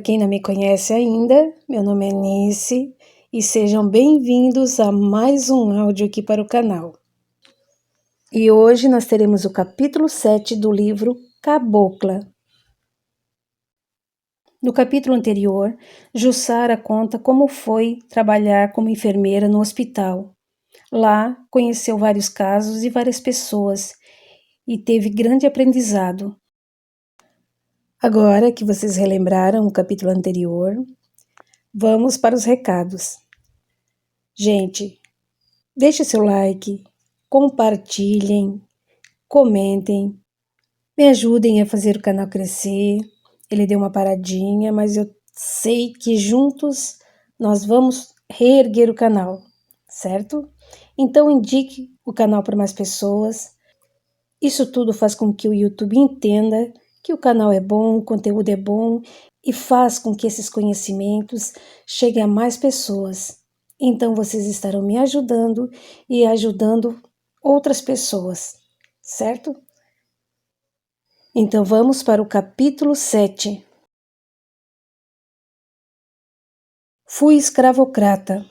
quem não me conhece ainda, meu nome é Nice e sejam bem-vindos a mais um áudio aqui para o canal. E hoje nós teremos o capítulo 7 do livro Cabocla. No capítulo anterior, Jussara conta como foi trabalhar como enfermeira no hospital. Lá, conheceu vários casos e várias pessoas e teve grande aprendizado. Agora que vocês relembraram o capítulo anterior, vamos para os recados. Gente, deixe seu like, compartilhem, comentem, me ajudem a fazer o canal crescer. Ele deu uma paradinha, mas eu sei que juntos nós vamos reerguer o canal, certo? Então indique o canal para mais pessoas. Isso tudo faz com que o YouTube entenda que o canal é bom, o conteúdo é bom e faz com que esses conhecimentos cheguem a mais pessoas. Então vocês estarão me ajudando e ajudando outras pessoas, certo? Então vamos para o capítulo 7. Fui escravocrata.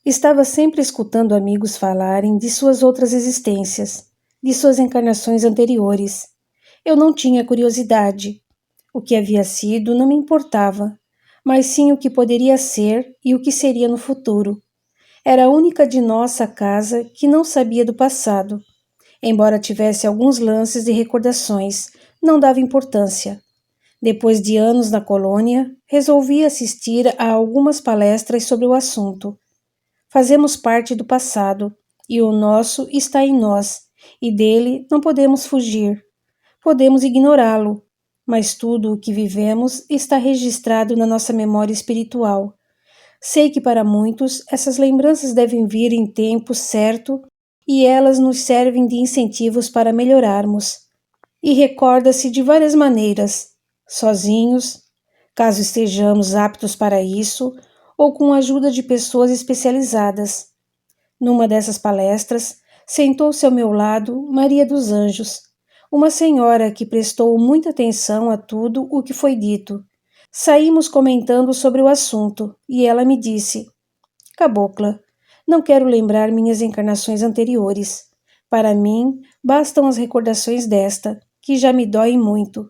Estava sempre escutando amigos falarem de suas outras existências, de suas encarnações anteriores. Eu não tinha curiosidade. O que havia sido não me importava, mas sim o que poderia ser e o que seria no futuro. Era a única de nossa casa que não sabia do passado. Embora tivesse alguns lances de recordações, não dava importância. Depois de anos na colônia, resolvi assistir a algumas palestras sobre o assunto. Fazemos parte do passado, e o nosso está em nós, e dele não podemos fugir. Podemos ignorá-lo, mas tudo o que vivemos está registrado na nossa memória espiritual. Sei que para muitos essas lembranças devem vir em tempo certo e elas nos servem de incentivos para melhorarmos. E recorda-se de várias maneiras, sozinhos, caso estejamos aptos para isso, ou com a ajuda de pessoas especializadas. Numa dessas palestras, sentou-se ao meu lado Maria dos Anjos, uma senhora que prestou muita atenção a tudo o que foi dito. Saímos comentando sobre o assunto e ela me disse: Cabocla, não quero lembrar minhas encarnações anteriores. Para mim, bastam as recordações desta, que já me doem muito.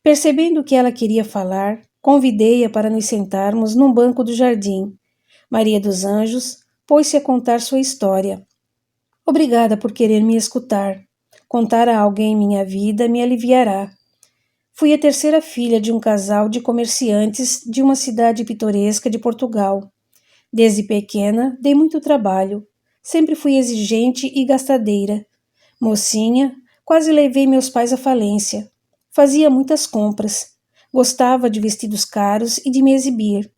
Percebendo que ela queria falar, convidei-a para nos sentarmos num banco do jardim. Maria dos Anjos pôs-se a contar sua história. Obrigada por querer me escutar. Contar a alguém minha vida me aliviará. Fui a terceira filha de um casal de comerciantes de uma cidade pitoresca de Portugal. Desde pequena, dei muito trabalho. Sempre fui exigente e gastadeira. Mocinha, quase levei meus pais à falência. Fazia muitas compras. Gostava de vestidos caros e de me exibir.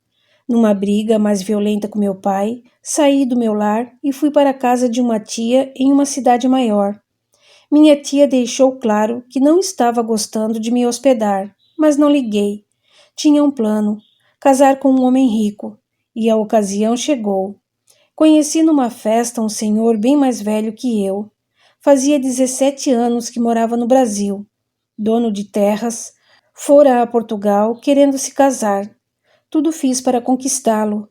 Numa briga mais violenta com meu pai, saí do meu lar e fui para a casa de uma tia em uma cidade maior. Minha tia deixou claro que não estava gostando de me hospedar, mas não liguei. Tinha um plano: casar com um homem rico, e a ocasião chegou. Conheci numa festa um senhor bem mais velho que eu. Fazia 17 anos que morava no Brasil. Dono de terras, fora a Portugal querendo se casar. Tudo fiz para conquistá-lo.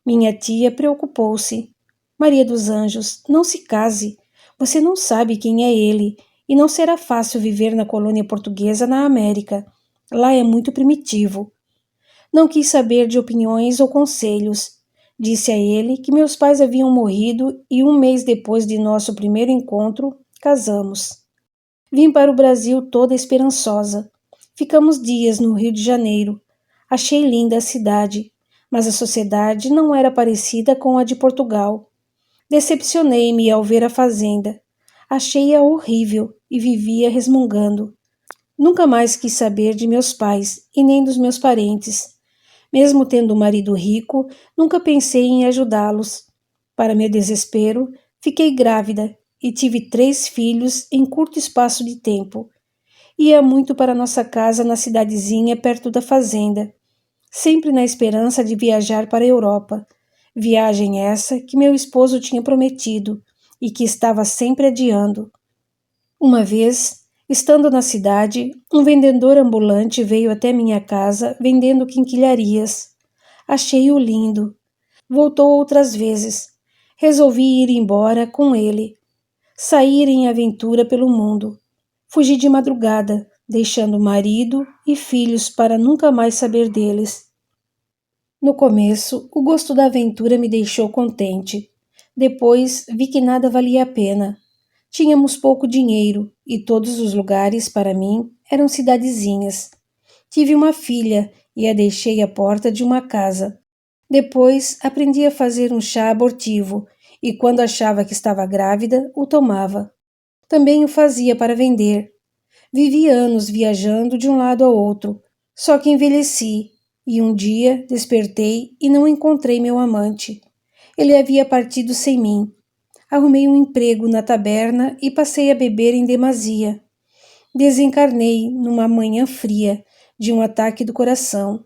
Minha tia preocupou-se. Maria dos Anjos, não se case. Você não sabe quem é ele, e não será fácil viver na colônia portuguesa na América. Lá é muito primitivo. Não quis saber de opiniões ou conselhos. Disse a ele que meus pais haviam morrido e um mês depois de nosso primeiro encontro, casamos. Vim para o Brasil toda esperançosa. Ficamos dias no Rio de Janeiro. Achei linda a cidade, mas a sociedade não era parecida com a de Portugal. Decepcionei-me ao ver a fazenda. Achei-a horrível e vivia resmungando. Nunca mais quis saber de meus pais e nem dos meus parentes. Mesmo tendo um marido rico, nunca pensei em ajudá-los. Para meu desespero, fiquei grávida e tive 3 filhos em curto espaço de tempo. Ia muito para nossa casa na cidadezinha perto da fazenda, sempre na esperança de viajar para a Europa. Viagem essa que meu esposo tinha prometido e que estava sempre adiando. Uma vez, Estando na cidade, um vendedor ambulante veio até minha casa vendendo quinquilharias. Achei-o lindo. Voltou outras vezes. Resolvi ir embora com ele. Sair em aventura pelo mundo. Fugi de madrugada, deixando marido e filhos para nunca mais saber deles. No começo, o gosto da aventura me deixou contente. Depois, vi que nada valia a pena. Tínhamos pouco dinheiro e todos os lugares, para mim, eram cidadezinhas. Tive uma filha e a deixei à porta de uma casa. Depois, aprendi a fazer um chá abortivo e, quando achava que estava grávida, o tomava. Também o fazia para vender. Vivi anos viajando de um lado ao outro, só que envelheci e um dia despertei e não encontrei meu amante. Ele havia partido sem mim. Arrumei um emprego na taberna e passei a beber em demasia. Desencarnei numa manhã fria de um ataque do coração.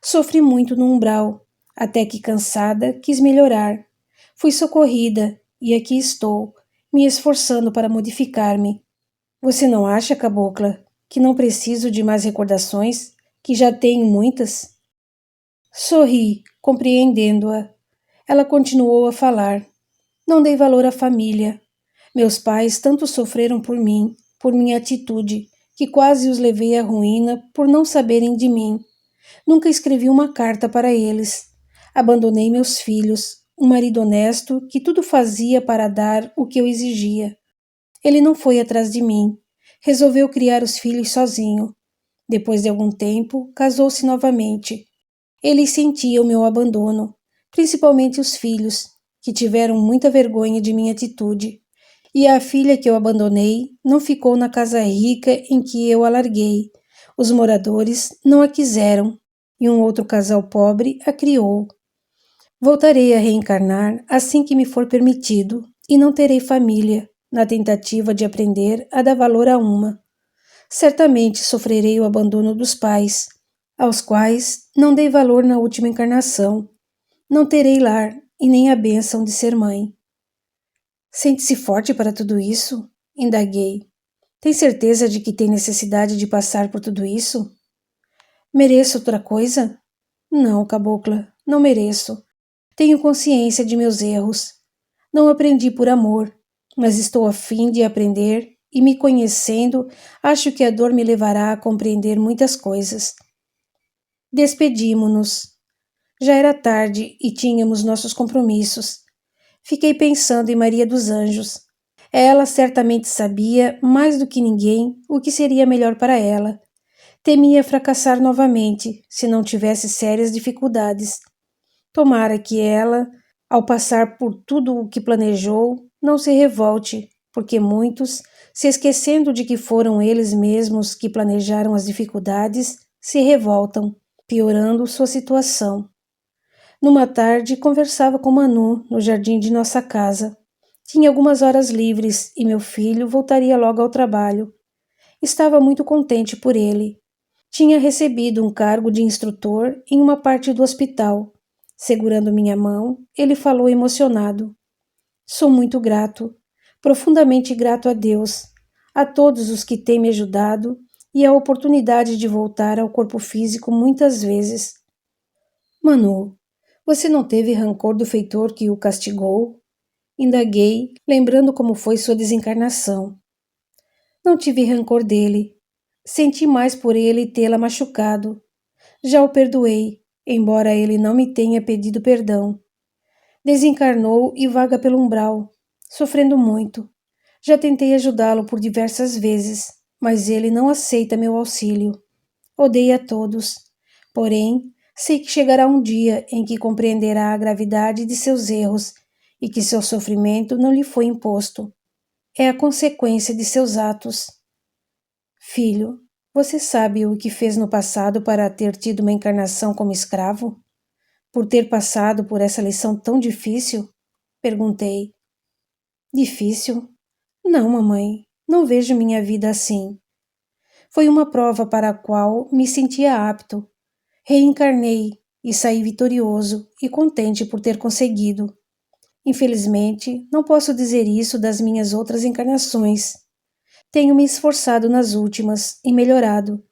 Sofri muito no umbral, até que cansada quis melhorar. Fui socorrida e aqui estou, me esforçando para modificar-me. Você não acha, cabocla, que não preciso de mais recordações, que já tenho muitas? Sorri, compreendendo-a. Ela continuou a falar. Não dei valor à família. Meus pais tanto sofreram por mim, por minha atitude, que quase os levei à ruína por não saberem de mim. Nunca escrevi uma carta para eles. Abandonei meus filhos, um marido honesto que tudo fazia para dar o que eu exigia. Ele não foi atrás de mim. Resolveu criar os filhos sozinho. Depois de algum tempo, casou-se novamente. Eles sentiam o meu abandono, principalmente os filhos, que tiveram muita vergonha de minha atitude. E a filha que eu abandonei não ficou na casa rica em que eu a larguei. Os moradores não a quiseram e um outro casal pobre a criou. Voltarei a reencarnar assim que me for permitido e não terei família, na tentativa de aprender a dar valor a uma. Certamente sofrerei o abandono dos pais, aos quais não dei valor na última encarnação. Não terei lar e nem a bênção de ser mãe. Sente-se forte para tudo isso? Indaguei. Tem certeza de que tem necessidade de passar por tudo isso? Mereço outra coisa? Não, cabocla, não mereço. Tenho consciência de meus erros. Não aprendi por amor, mas estou a fim de aprender e, me conhecendo, acho que a dor me levará a compreender muitas coisas. Despedimo-nos. Já era tarde e tínhamos nossos compromissos. Fiquei pensando em Maria dos Anjos. Ela certamente sabia, mais do que ninguém, o que seria melhor para ela. Temia fracassar novamente, se não tivesse sérias dificuldades. Tomara que ela, ao passar por tudo o que planejou, não se revolte, porque muitos, se esquecendo de que foram eles mesmos que planejaram as dificuldades, se revoltam, piorando sua situação. Numa tarde, conversava com Manu no jardim de nossa casa. Tinha algumas horas livres e meu filho voltaria logo ao trabalho. Estava muito contente por ele. Tinha recebido um cargo de instrutor em uma parte do hospital. Segurando minha mão, ele falou emocionado. Sou muito grato, profundamente grato a Deus, a todos os que têm me ajudado e a oportunidade de voltar ao corpo físico muitas vezes. Manu, você não teve rancor do feitor que o castigou? Indaguei, lembrando como foi sua desencarnação. Não tive rancor dele. Senti mais por ele tê-la machucado. Já o perdoei, embora ele não me tenha pedido perdão. Desencarnou e vaga pelo umbral, sofrendo muito. Já tentei ajudá-lo por diversas vezes, mas ele não aceita meu auxílio. Odeia a todos. Porém, sei que chegará um dia em que compreenderá a gravidade de seus erros e que seu sofrimento não lhe foi imposto. É a consequência de seus atos. Filho, você sabe o que fez no passado para ter tido uma encarnação como escravo? Por ter passado por essa lição tão difícil? Perguntei. Difícil? Não, mamãe, não vejo minha vida assim. Foi uma prova para a qual me sentia apto. Reencarnei e saí vitorioso e contente por ter conseguido. Infelizmente, não posso dizer isso das minhas outras encarnações. Tenho me esforçado nas últimas e melhorado.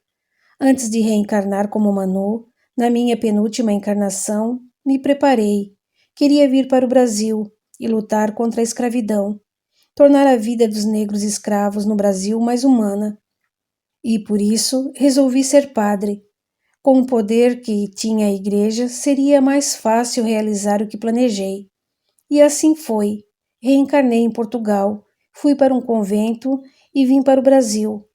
Antes de reencarnar como Manu, na minha penúltima encarnação, me preparei. Queria vir para o Brasil e lutar contra a escravidão, tornar a vida dos negros escravos no Brasil mais humana. E por isso resolvi ser padre. Com o poder que tinha a igreja, seria mais fácil realizar o que planejei. E assim foi. Reencarnei em Portugal, fui para um convento e vim para o Brasil,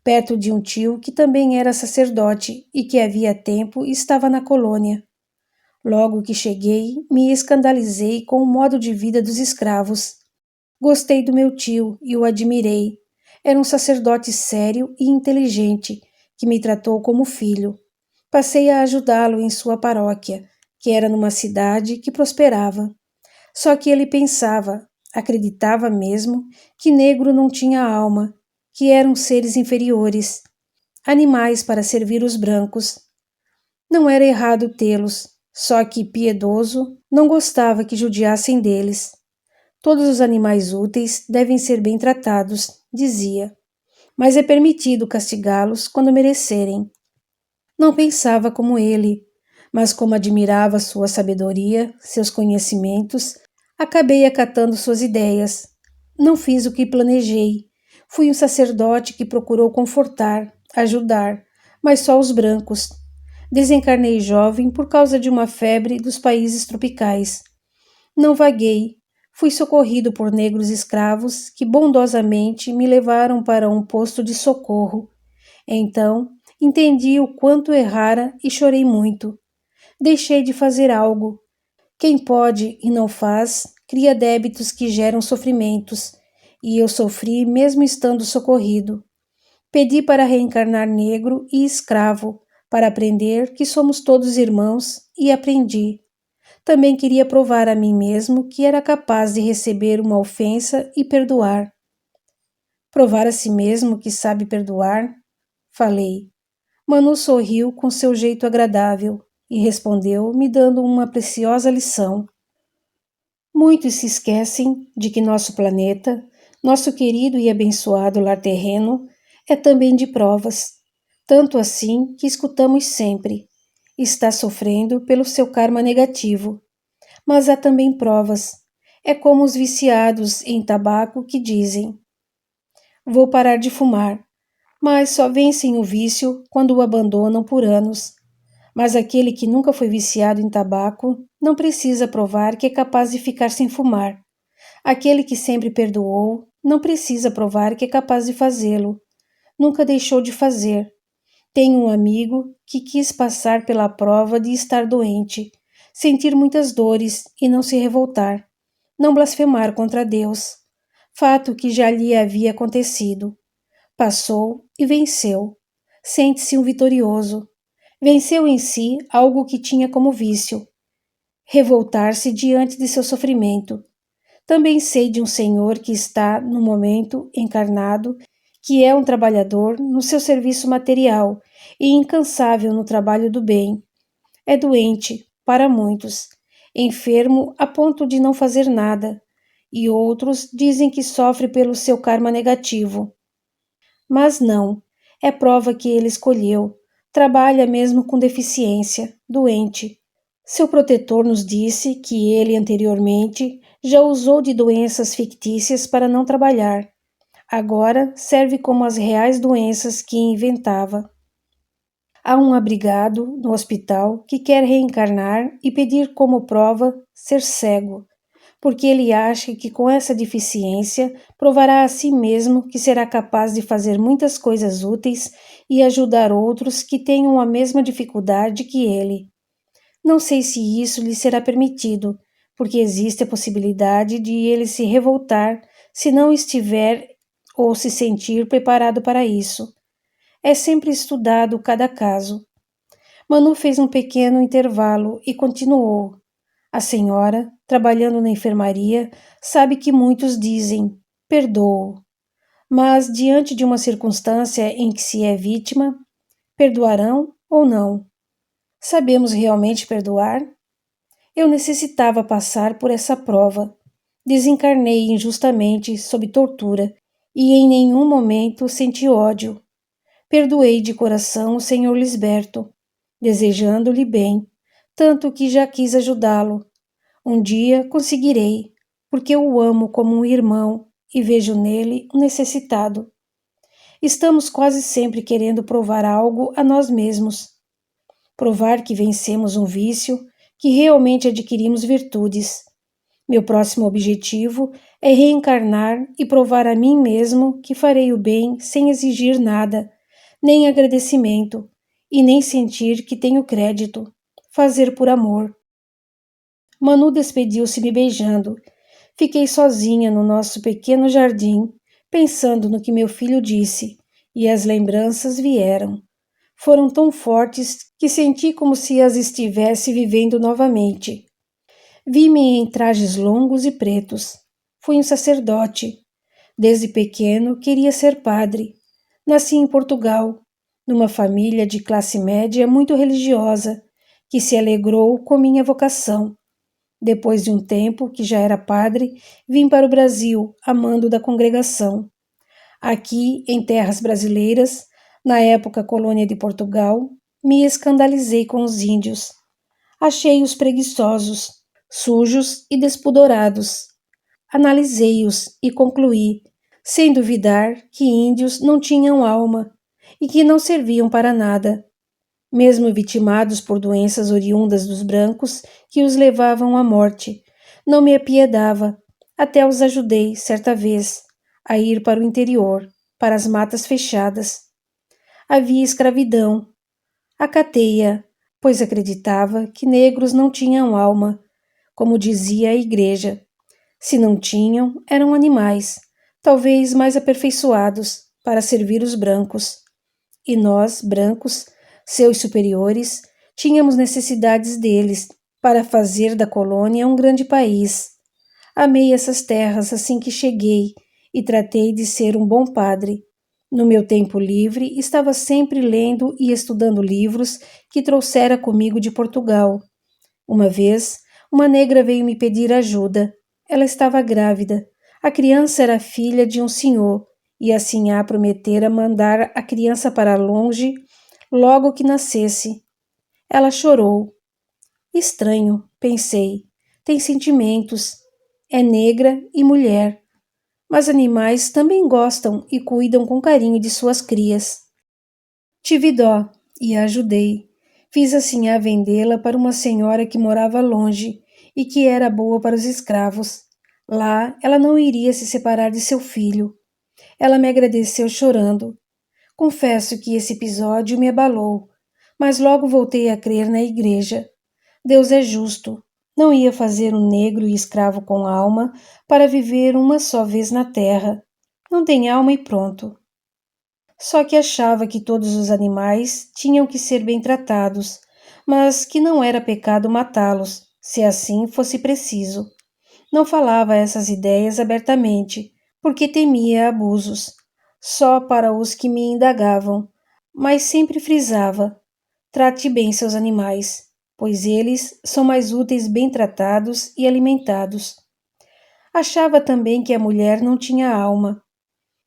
perto de um tio que também era sacerdote e que havia tempo estava na colônia. Logo que cheguei, me escandalizei com o modo de vida dos escravos. Gostei do meu tio e o admirei. Era um sacerdote sério e inteligente, que me tratou como filho. Passei a ajudá-lo em sua paróquia, que era numa cidade que prosperava. Só que ele pensava, acreditava mesmo, que negro não tinha alma, que eram seres inferiores, animais para servir os brancos. Não era errado tê-los, só que piedoso não gostava que judiassem deles. Todos os animais úteis devem ser bem tratados, dizia, mas é permitido castigá-los quando merecerem. Não pensava como ele, mas como admirava sua sabedoria, seus conhecimentos, acabei acatando suas ideias. Não fiz o que planejei. Fui um sacerdote que procurou confortar, ajudar, mas só os brancos. Desencarnei jovem por causa de uma febre dos países tropicais. Não vaguei. Fui socorrido por negros escravos que bondosamente me levaram para um posto de socorro. Então, entendi o quanto errara e chorei muito. Deixei de fazer algo. Quem pode e não faz, cria débitos que geram sofrimentos, e eu sofri mesmo estando socorrido. Pedi para reencarnar negro e escravo, para aprender que somos todos irmãos, e aprendi. Também queria provar a mim mesmo que era capaz de receber uma ofensa e perdoar. Provar a si mesmo que sabe perdoar? Falei. Manu sorriu com seu jeito agradável e respondeu, me dando uma preciosa lição. Muitos se esquecem de que nosso planeta, nosso querido e abençoado lar terreno, é também de provas, tanto assim que escutamos sempre. Está sofrendo pelo seu karma negativo. Mas há também provas. É como os viciados em tabaco que dizem: vou parar de fumar, mas só vencem o vício quando o abandonam por anos. Mas aquele que nunca foi viciado em tabaco não precisa provar que é capaz de ficar sem fumar. Aquele que sempre perdoou não precisa provar que é capaz de fazê-lo. Nunca deixou de fazer. Tenho um amigo que quis passar pela prova de estar doente, sentir muitas dores e não se revoltar, não blasfemar contra Deus. Fato que já lhe havia acontecido. Passou e venceu. Sente-se um vitorioso. Venceu em si algo que tinha como vício. Revoltar-se diante de seu sofrimento. Também sei de um senhor que está, no momento, encarnado, que é um trabalhador no seu serviço material e incansável no trabalho do bem. É doente, para muitos, enfermo a ponto de não fazer nada, e outros dizem que sofre pelo seu karma negativo. Mas não, é prova que ele escolheu. Trabalha mesmo com deficiência, doente. Seu protetor nos disse que ele anteriormente já usou de doenças fictícias para não trabalhar. Agora serve como as reais doenças que inventava. Há um abrigado no hospital que quer reencarnar e pedir como prova ser cego, porque ele acha que com essa deficiência provará a si mesmo que será capaz de fazer muitas coisas úteis e ajudar outros que tenham a mesma dificuldade que ele. Não sei se isso lhe será permitido, porque existe a possibilidade de ele se revoltar se não estiver ou se sentir preparado para isso. É sempre estudado cada caso. Manu fez um pequeno intervalo e continuou. A senhora, trabalhando na enfermaria, sabe que muitos dizem: perdoo. Mas, diante de uma circunstância em que se é vítima, perdoarão ou não? Sabemos realmente perdoar? Eu necessitava passar por essa prova. Desencarnei injustamente, sob tortura, e em nenhum momento senti ódio. Perdoei de coração o Sr. Lisberto, desejando-lhe bem, tanto que já quis ajudá-lo. Um dia conseguirei, porque eu o amo como um irmão e vejo nele um necessitado. Estamos quase sempre querendo provar algo a nós mesmos. Provar que vencemos um vício, que realmente adquirimos virtudes. Meu próximo objetivo é reencarnar e provar a mim mesmo que farei o bem sem exigir nada, nem agradecimento, e nem sentir que tenho crédito. Fazer por amor. Manu despediu-se me beijando. Fiquei sozinha no nosso pequeno jardim, pensando no que meu filho disse, e as lembranças vieram. Foram tão fortes que senti como se as estivesse vivendo novamente. Vi-me em trajes longos e pretos. Fui um sacerdote. Desde pequeno queria ser padre. Nasci em Portugal, numa família de classe média muito religiosa, que se alegrou com minha vocação. Depois de um tempo que já era padre, vim para o Brasil, amando da congregação. Aqui, em terras brasileiras, na época colônia de Portugal, me escandalizei com os índios. Achei-os preguiçosos, sujos e despudorados. Analisei-os e concluí, sem duvidar, que índios não tinham alma e que não serviam para nada. Mesmo vitimados por doenças oriundas dos brancos que os levavam à morte, não me apiedava. Até os ajudei, certa vez, a ir para o interior, para as matas fechadas. Havia escravidão. Acatei-a, pois acreditava que negros não tinham alma, como dizia a igreja. Se não tinham, eram animais, talvez mais aperfeiçoados, para servir os brancos. E nós, brancos, seus superiores, tínhamos necessidades deles para fazer da colônia um grande país. Amei essas terras assim que cheguei e tratei de ser um bom padre. No meu tempo livre, estava sempre lendo e estudando livros que trouxera comigo de Portugal. Uma vez, uma negra veio me pedir ajuda. Ela estava grávida. A criança era filha de um senhor, e a sinhá prometera mandar a criança para longe logo que nascesse. Ela chorou. Estranho, pensei. Tem sentimentos. É negra e mulher. Mas animais também gostam e cuidam com carinho de suas crias. Tive dó e a ajudei. Fiz a sinhá vendê-la para uma senhora que morava longe e que era boa para os escravos. Lá ela não iria se separar de seu filho. Ela me agradeceu chorando. Confesso que esse episódio me abalou, mas logo voltei a crer na igreja. Deus é justo. Não ia fazer um negro e escravo com alma para viver uma só vez na terra. Não tem alma e pronto. Só que achava que todos os animais tinham que ser bem tratados, mas que não era pecado matá-los, se assim fosse preciso. Não falava essas ideias abertamente, porque temia abusos, só para os que me indagavam, mas sempre frisava: trate bem seus animais, pois eles são mais úteis bem tratados e alimentados. Achava também que a mulher não tinha alma.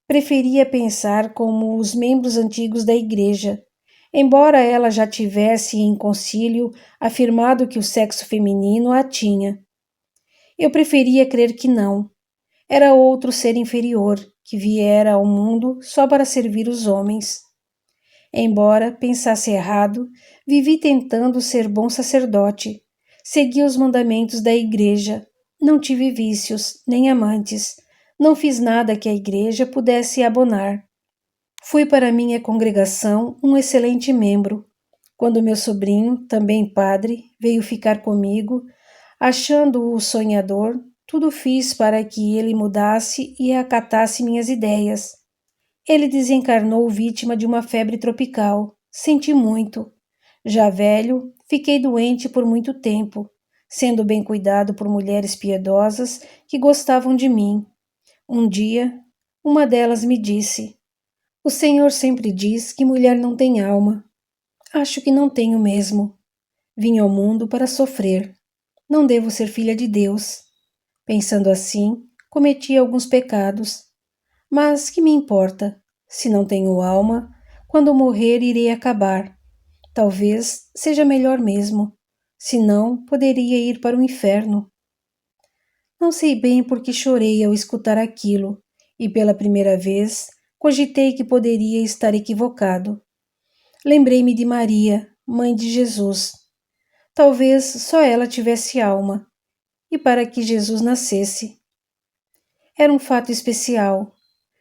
Preferia pensar como os membros antigos da igreja, embora ela já tivesse em concílio afirmado que o sexo feminino a tinha. Eu preferia crer que não. Era outro ser inferior, que viera ao mundo só para servir os homens. Embora pensasse errado, vivi tentando ser bom sacerdote. Segui os mandamentos da igreja. Não tive vícios, nem amantes. Não fiz nada que a igreja pudesse abonar. Fui para minha congregação um excelente membro. Quando meu sobrinho, também padre, veio ficar comigo, achando-o sonhador, tudo fiz para que ele mudasse e acatasse minhas ideias. Ele desencarnou vítima de uma febre tropical. Senti muito. Já velho, fiquei doente por muito tempo, sendo bem cuidado por mulheres piedosas que gostavam de mim. Um dia, uma delas me disse: "O senhor sempre diz que mulher não tem alma. Acho que não tenho mesmo. Vim ao mundo para sofrer. Não devo ser filha de Deus." Pensando assim, cometi alguns pecados. Mas que me importa? Se não tenho alma, quando morrer irei acabar. Talvez seja melhor mesmo. Se não, poderia ir para o inferno. Não sei bem por que chorei ao escutar aquilo, e pela primeira vez cogitei que poderia estar equivocado. Lembrei-me de Maria, mãe de Jesus. Talvez só ela tivesse alma, e para que Jesus nascesse. Era um fato especial.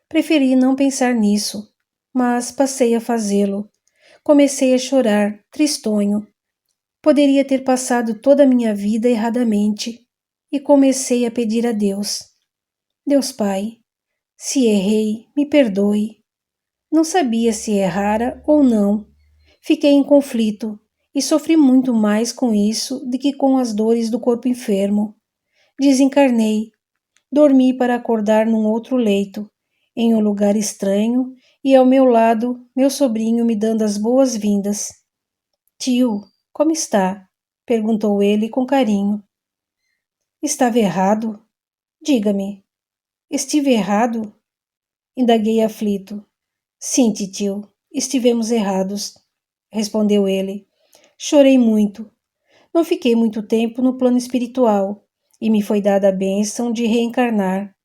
Preferi não pensar nisso, mas passei a fazê-lo. Comecei a chorar, tristonho. Poderia ter passado toda a minha vida erradamente, e comecei a pedir a Deus. Deus Pai, se errei, me perdoe. Não sabia se errara ou não. Fiquei em conflito e sofri muito mais com isso do que com as dores do corpo enfermo. Desencarnei, dormi para acordar num outro leito, em um lugar estranho, e ao meu lado, meu sobrinho me dando as boas-vindas. Tio, como está? Perguntou ele com carinho. Estava errado? Diga-me. Estive errado? Indaguei aflito. Sim, titio, estivemos errados, respondeu ele. Chorei muito. Não fiquei muito tempo no plano espiritual e me foi dada a bênção de reencarnar.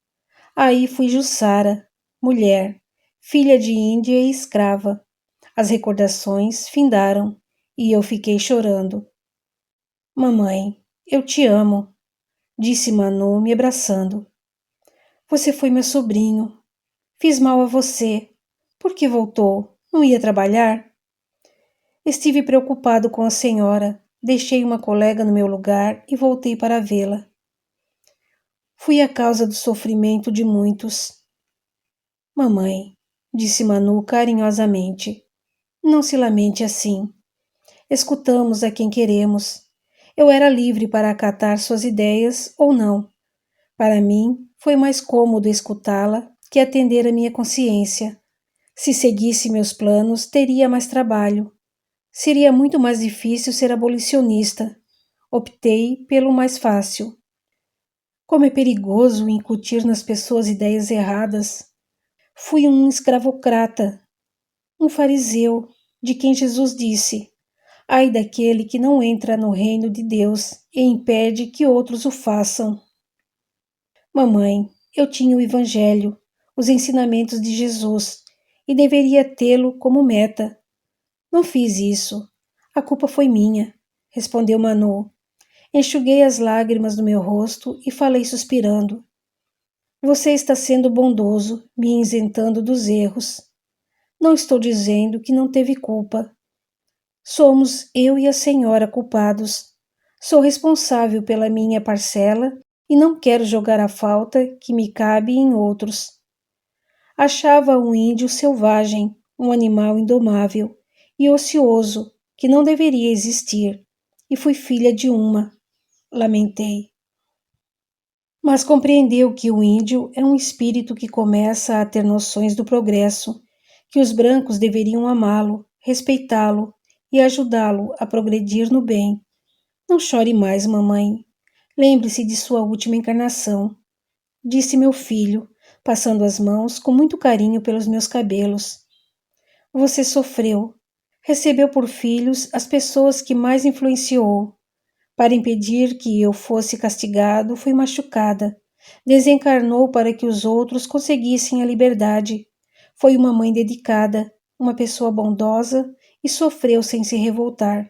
Aí fui Jussara, mulher, filha de Índia e escrava. As recordações findaram e eu fiquei chorando. Mamãe, eu te amo, disse Manu me abraçando. Você foi meu sobrinho. Fiz mal a você. Por que voltou? Não ia trabalhar? Estive preocupado com a senhora. Deixei uma colega no meu lugar e voltei para vê-la. Fui a causa do sofrimento de muitos. Mamãe, disse Manu carinhosamente, não se lamente assim. Escutamos a quem queremos. Eu era livre para acatar suas ideias ou não. Para mim, foi mais cômodo escutá-la que atender a minha consciência. Se seguisse meus planos, teria mais trabalho. Seria muito mais difícil ser abolicionista. Optei pelo mais fácil. Como é perigoso incutir nas pessoas ideias erradas. Fui um escravocrata, um fariseu, de quem Jesus disse: ai daquele que não entra no reino de Deus e impede que outros o façam. Mamãe, eu tinha o Evangelho, os ensinamentos de Jesus, e deveria tê-lo como meta. Não fiz isso. A culpa foi minha, respondeu Manu. Enxuguei as lágrimas do meu rosto e falei suspirando. Você está sendo bondoso, me isentando dos erros. Não estou dizendo que não teve culpa. Somos eu e a senhora culpados. Sou responsável pela minha parcela e não quero jogar a falta que me cabe em outros. Achava um índio selvagem, um animal indomável e ocioso que não deveria existir, e fui filha de uma. Lamentei. Mas compreendeu que o índio é um espírito que começa a ter noções do progresso, que os brancos deveriam amá-lo, respeitá-lo e ajudá-lo a progredir no bem. Não chore mais, mamãe. Lembre-se de sua última encarnação, disse meu filho, passando as mãos com muito carinho pelos meus cabelos. Você sofreu. Recebeu por filhos as pessoas que mais influenciou. Para impedir que eu fosse castigado, fui machucada. Desencarnou para que os outros conseguissem a liberdade. Foi uma mãe dedicada, uma pessoa bondosa e sofreu sem se revoltar.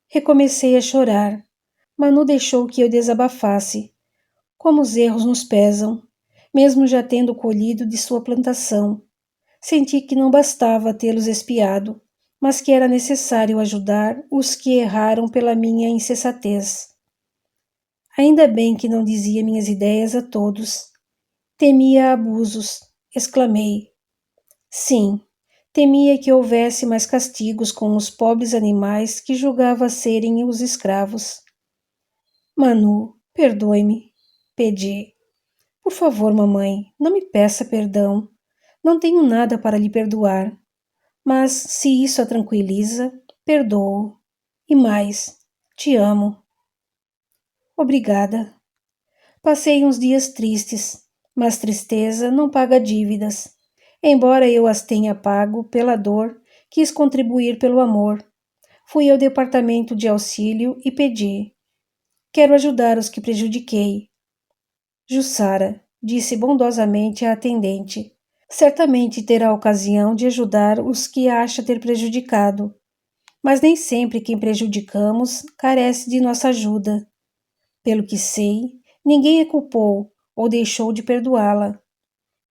Recomecei a chorar. Manu deixou que eu desabafasse. Como os erros nos pesam, mesmo já tendo colhido de sua plantação. Senti que não bastava tê-los espiado, mas que era necessário ajudar os que erraram pela minha insensatez. Ainda bem que não dizia minhas ideias a todos. Temia abusos, exclamei. Sim, temia que houvesse mais castigos com os pobres animais que julgava serem os escravos. Manu, perdoe-me, pedi. Por favor, mamãe, não me peça perdão. Não tenho nada para lhe perdoar. Mas, se isso a tranquiliza, perdoo. E mais, te amo. Obrigada. Passei uns dias tristes. Mas tristeza não paga dívidas. Embora eu as tenha pago pela dor, quis contribuir pelo amor. Fui ao departamento de auxílio e pedi: quero ajudar os que prejudiquei. Jussara, disse bondosamente a atendente, certamente terá ocasião de ajudar os que acha ter prejudicado. Mas nem sempre quem prejudicamos carece de nossa ajuda. Pelo que sei, ninguém a culpou ou deixou de perdoá-la.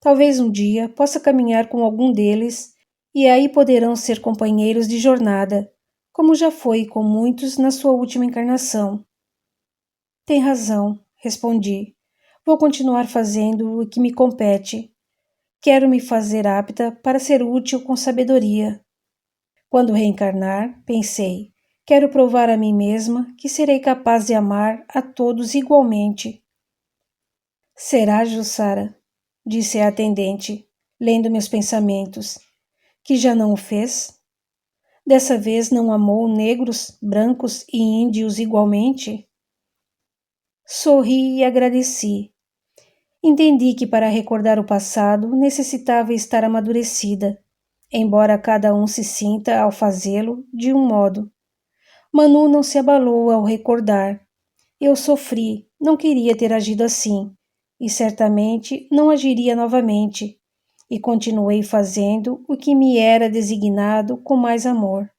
Talvez um dia possa caminhar com algum deles e aí poderão ser companheiros de jornada, como já foi com muitos na sua última encarnação. Tem razão, respondi. Vou continuar fazendo o que me compete. Quero me fazer apta para ser útil com sabedoria. Quando reencarnar, pensei, quero provar a mim mesma que serei capaz de amar a todos igualmente. Será, Jussara? Disse a atendente, lendo meus pensamentos, que já não o fez? Dessa vez não amou negros, brancos e índios igualmente? Sorri e agradeci. Entendi que para recordar o passado necessitava estar amadurecida, embora cada um se sinta ao fazê-lo de um modo. Manu não se abalou ao recordar. Eu sofri, não queria ter agido assim, e certamente não agiria novamente, e continuei fazendo o que me era designado com mais amor.